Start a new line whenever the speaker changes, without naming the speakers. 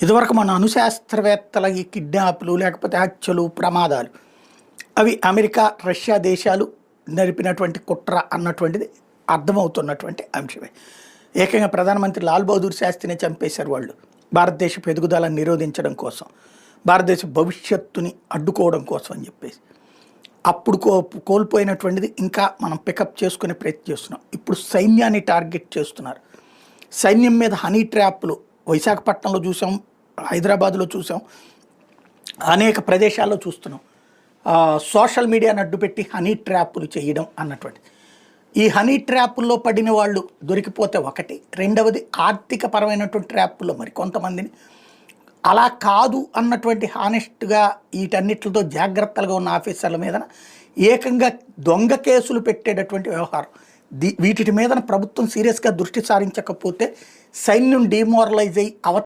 ఇదివరకు మన అణుశాస్త్రవేత్తల ఈ కిడ్నాప్లు లేకపోతే హత్యలు ప్రమాదాలు అవి అమెరికా రష్యా దేశాలు నడిపినటువంటి కుట్ర అన్నటువంటిది అర్థమవుతున్నటువంటి అంశమే. ఏకంగా ప్రధానమంత్రి లాల్ బహదూర్ శాస్త్రిని చంపేశారు వాళ్ళు భారతదేశపు ఎదుగుదలను నిరోధించడం కోసం, భారతదేశ భవిష్యత్తుని అడ్డుకోవడం కోసం అని చెప్పేసి. అప్పుడు కోల్పోయినటువంటిది ఇంకా మనం పికప్ చేసుకునే ప్రయత్నం చేస్తున్నాం. ఇప్పుడు సైన్యాన్ని టార్గెట్ చేస్తున్నారు. సైన్యం మీద హనీ ట్రాప్లు విశాఖపట్నంలో చూసాం, హైదరాబాద్లో చూసాం, అనేక ప్రదేశాల్లో చూస్తున్నాం. సోషల్ మీడియాను అడ్డుపెట్టి హనీ ట్రాప్లు చేయడం అన్నటువంటి. ఈ హనీ ట్రాపుల్లో పడిన వాళ్ళు దొరికిపోతే ఒకటి, రెండవది ఆర్థిక పరమైనటువంటి ట్రాపుల్లో మరి కొంతమందిని అలా కాదు అన్నటువంటి హానెస్ట్గా వీటన్నిటితో జాగ్రత్తలుగా ఉన్న ఆఫీసర్ల మీద ఏకంగా దొంగ కేసులు పెట్టేటటువంటి వ్యవహారం. వీటి మీద ప్రభుత్వం సీరియస్గా దృష్టి సారించకపోతే సైన్యం డిమోరలైజ్ అయ్యి